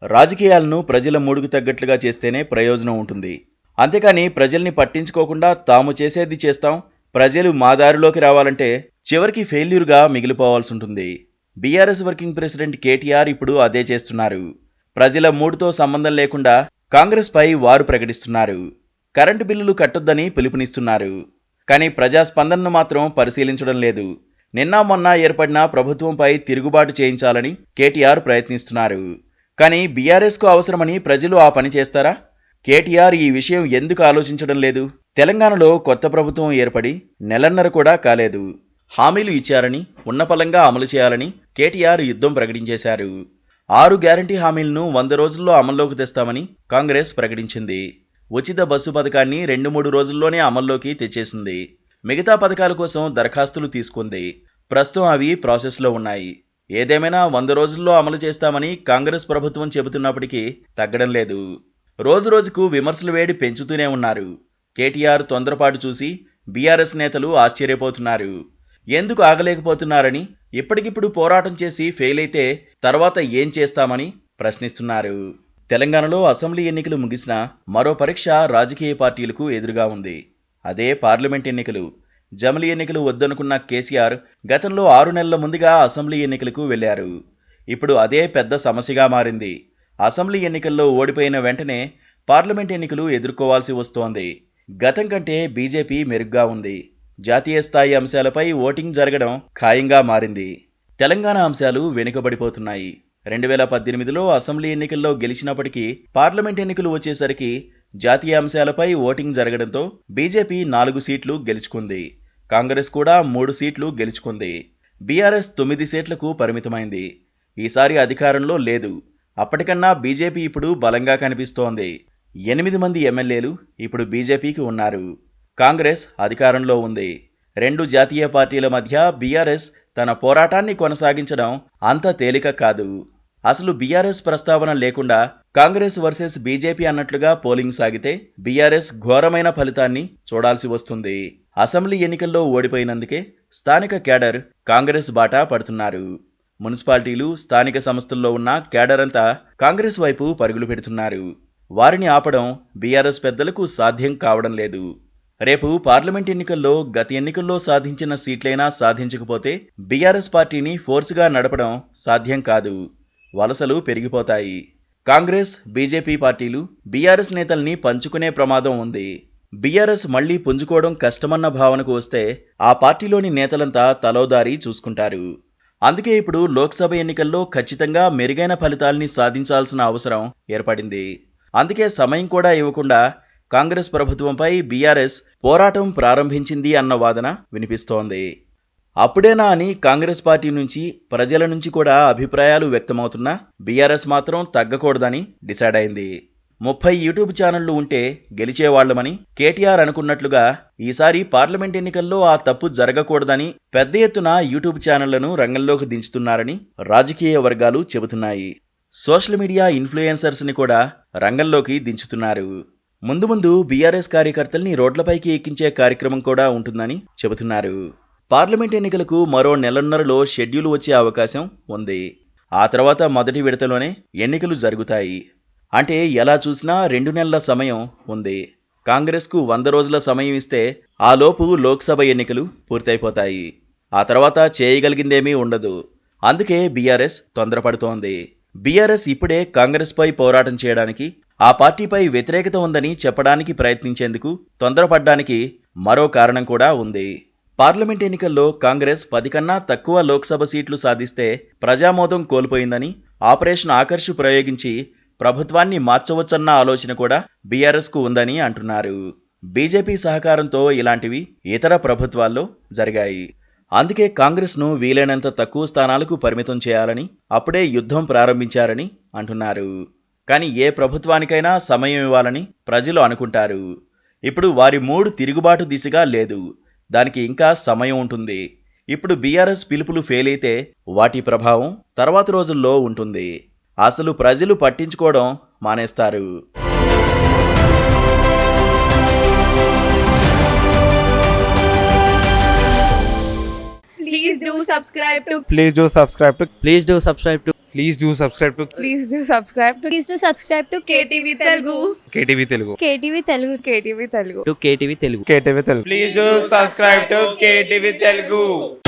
రాజకీయాలను ప్రజల మూడుకు తగ్గట్లుగా చేస్తేనే ప్రయోజనం ఉంటుంది. అంతేకాని ప్రజల్ని పట్టించుకోకుండా తాము చేసేది చేస్తాం, ప్రజలు మా దారిలోకి రావాలంటే చివరికి ఫెయిల్యూర్గా మిగిలిపోవాల్సి ఉంటుంది. బీఆర్ఎస్ వర్కింగ్ ప్రెసిడెంట్ కేటీఆర్ ఇప్పుడు అదే చేస్తున్నారు. ప్రజల మూడుతో సంబంధం లేకుండా కాంగ్రెస్ పై వారు ప్రకటిస్తున్నారు. కరెంటు బిల్లులు కట్టొద్దని పిలుపునిస్తున్నారు. కానీ ప్రజాస్పందనను మాత్రం పరిశీలించడం లేదు. నిన్న మొన్న ఏర్పడిన ప్రభుత్వంపై తిరుగుబాటు చేయించాలని కేటీఆర్ ప్రయత్నిస్తున్నారు. కానీ బీఆర్ఎస్కు అవసరమని ప్రజలు ఆ పని చేస్తారా? కేటీఆర్ ఈ విషయం ఎందుకు ఆలోచించడం లేదు? తెలంగాణలో కొత్త ప్రభుత్వం ఏర్పడి నెలన్నర కూడా కాలేదు. హామీలు ఇచ్చారని, ఉన్నపలంగా అమలు చేయాలని కేటీఆర్ యుద్ధం ప్రకటించేశారు. 6 గ్యారంటీ హామీలను 100 రోజుల్లో అమల్లోకి తెస్తామని కాంగ్రెస్ ప్రకటించింది. ఉచిత బస్సు పథకాన్ని 2-3 రోజుల్లోనే అమల్లోకి తెచ్చేసింది. మిగతా పథకాల కోసం దరఖాస్తులు తీసుకుంది. ప్రస్తుతం అవి ప్రాసెస్లో ఉన్నాయి. ఏదేమైనా 100 రోజుల్లో అమలు చేస్తామని కాంగ్రెస్ ప్రభుత్వం చెబుతున్నప్పటికీ తగ్గడం లేదు. రోజురోజుకు విమర్శల వేడి పెంచుతూనే ఉన్నారు. కేటీఆర్ తొందరపాటు చూసి బీఆర్ఎస్ నేతలు ఆశ్చర్యపోతున్నారు. ఎందుకు ఆగలేకపోతున్నారని, ఇప్పటికిప్పుడు పోరాటం చేసి ఫెయిల్ అయితే తర్వాత ఏం చేస్తామని ప్రశ్నిస్తున్నారు. తెలంగాణలో అసెంబ్లీ ఎన్నికలు ముగిసినా మరో పరీక్ష రాజకీయ పార్టీలకు ఎదురుగా ఉంది. అదే పార్లమెంట్ ఎన్నికలు. జమిలీ ఎన్నికలు వద్దనుకున్న కేసీఆర్ గతంలో 6 నెలల ముందుగా అసెంబ్లీ ఎన్నికలకు వెళ్లారు. ఇప్పుడు అదే పెద్ద సమస్యగా మారింది. అసెంబ్లీ ఎన్నికల్లో ఓడిపోయిన వెంటనే పార్లమెంట్ ఎన్నికలు ఎదుర్కోవాల్సి వస్తోంది. గతం కంటే బీజేపీ మెరుగ్గా ఉంది. జాతీయ స్థాయి అంశాలపై ఓటింగ్ జరగడం ఖాయంగా మారింది. తెలంగాణ అంశాలు వెనుకబడిపోతున్నాయి. 2018లో అసెంబ్లీ ఎన్నికల్లో గెలిచినప్పటికీ పార్లమెంట్ ఎన్నికలు వచ్చేసరికి జాతీయ అంశాలపై ఓటింగ్ జరగడంతో బీజేపీ 4 సీట్లు గెలుచుకుంది. కాంగ్రెస్ కూడా 3 సీట్లు గెలుచుకుంది. బీఆర్ఎస్ 9 సీట్లకు పరిమితమైంది. ఈసారి అధికారంలో లేదు. అప్పటికన్నా బీజేపీ ఇప్పుడు బలంగా కనిపిస్తోంది. 8 మంది ఎమ్మెల్యేలు ఇప్పుడు బీజేపీకి ఉన్నారు. కాంగ్రెస్ అధికారంలో ఉంది. 2 జాతీయ పార్టీల మధ్య బీఆర్ఎస్ తన పోరాటాన్ని కొనసాగించడం అంత తేలిక కాదు. అసలు బీఆర్ఎస్ ప్రస్తావన లేకుండా కాంగ్రెస్ వర్సెస్ బీజేపీ అన్నట్లుగా పోలింగ్ సాగితే బీఆర్ఎస్ ఘోరమైన ఫలితాన్ని చూడాల్సి వస్తుంది. అసెంబ్లీ ఎన్నికల్లో ఓడిపోయినందుకే స్థానిక కేడర్ కాంగ్రెస్ బాట పడుతున్నారు. మున్సిపాలిటీలు, స్థానిక సంస్థల్లో ఉన్న కేడర్ అంతా కాంగ్రెస్ వైపు పరుగులు పెడుతున్నారు. వారిని ఆపడం బీఆర్ఎస్ పెద్దలకు సాధ్యం కావడం లేదు. రేపు పార్లమెంట్ ఎన్నికల్లో గత ఎన్నికల్లో సాధించిన సీట్లైనా సాధించకపోతే బీఆర్ఎస్ పార్టీని ఫోర్స్గా నడపడం సాధ్యం కాదు. వలసలు పెరిగిపోతాయి. కాంగ్రెస్, బీజేపీ పార్టీలు బీఆర్ఎస్ నేతల్ని పంచుకునే ప్రమాదం ఉంది. బీఆర్ఎస్ మళ్లీ పుంజుకోవడం కష్టమన్న భావనకు వస్తే ఆ పార్టీలోని నేతలంతా తలోదారి చూసుకుంటారు. అందుకే ఇప్పుడు లోక్సభ ఎన్నికల్లో ఖచ్చితంగా మెరుగైన ఫలితాల్ని సాధించాల్సిన అవసరం ఏర్పడింది. అందుకే సమయం కూడా ఇవ్వకుండా కాంగ్రెస్ ప్రభుత్వంపై బీఆర్ఎస్ పోరాటం ప్రారంభించింది అన్న వాదన వినిపిస్తోంది. అప్పుడేనా అని కాంగ్రెస్ పార్టీ నుంచి, ప్రజల నుంచి కూడా అభిప్రాయాలు వ్యక్తమవుతున్నా బీఆర్ఎస్ మాత్రం తగ్గకూడదని డిసైడ్ అయింది. 30 యూట్యూబ్ ఛానళ్లు ఉంటే గెలిచేవాళ్లమని కేటీఆర్ అనుకున్నట్లుగా ఈసారి పార్లమెంట్ ఎన్నికల్లో ఆ తప్పు జరగకూడదని పెద్ద ఎత్తున యూట్యూబ్ ఛానళ్లను రంగంలోకి దించుతున్నారని రాజకీయ వర్గాలు చెబుతున్నాయి. సోషల్ మీడియా ఇన్ఫ్లుయెన్సర్స్ని కూడా రంగంలోకి దించుతున్నారు. ముందు ముందు బీఆర్ఎస్ కార్యకర్తల్ని రోడ్లపైకి ఎక్కించే కార్యక్రమం కూడా ఉంటుందని చెబుతున్నారు. పార్లమెంట్ ఎన్నికలకు మరో నెలన్నరలో షెడ్యూల్ వచ్చే అవకాశం ఉంది. ఆ తర్వాత మొదటి విడతలోనే ఎన్నికలు జరుగుతాయి. అంటే ఎలా చూసినా 2 నెలల సమయం ఉంది. కాంగ్రెస్కు 100 రోజుల సమయం ఇస్తే ఆలోపు లోక్సభ ఎన్నికలు పూర్తయిపోతాయి. ఆ తర్వాత చేయగలిగిందేమీ ఉండదు. అందుకే బీఆర్ఎస్ తొందరపడుతోంది. బీఆర్ఎస్ ఇప్పుడే కాంగ్రెస్పై పోరాటం చేయడానికి, ఆ పార్టీపై వ్యతిరేకత ఉందని చెప్పడానికి ప్రయత్నించేందుకు తొందరపడ్డానికి మరో కారణం కూడా ఉంది. పార్లమెంట్ ఎన్నికల్లో కాంగ్రెస్ 10 కన్నా తక్కువ లోక్సభ సీట్లు సాధిస్తే ప్రజామోదం కోల్పోయిందని ఆపరేషన్ ఆకర్ష్ ప్రయోగించి ప్రభుత్వాన్ని మార్చవచ్చన్న ఆలోచన కూడా బీఆర్ఎస్కు ఉందని అంటున్నారు. బీజేపీ సహకారంతో ఇలాంటివి ఇతర ప్రభుత్వాల్లో జరిగాయి. అందుకే కాంగ్రెస్ను వీలైనంత తక్కువ స్థానాలకు పరిమితం చేయాలని అప్పుడే యుద్ధం ప్రారంభించారని అంటున్నారు. కానీ ఏ ప్రభుత్వానికైనా సమయం ఇవ్వాలని ప్రజలు అనుకుంటారు. ఇప్పుడు వారి మూడు తిరుగుబాటు దిశగా లేదు. దానికి ఇంకా సమయం ఉంటుంది. ఇప్పుడు బీఆర్ఎస్ పిలుపులు ఫెయిల్ అయితే వాటి ప్రభావం తర్వాత రోజుల్లో ఉంటుంది. అసలు ప్రజలు పట్టించుకోవడం మానేస్తారు. Please do subscribe to Please do subscribe to Please do subscribe to Please do subscribe to KTV Telugu. KTV Telugu. KTV Telugu. KTV Telugu. to KTV Telugu. KTV Telugu. Please do subscribe to KTV Telugu.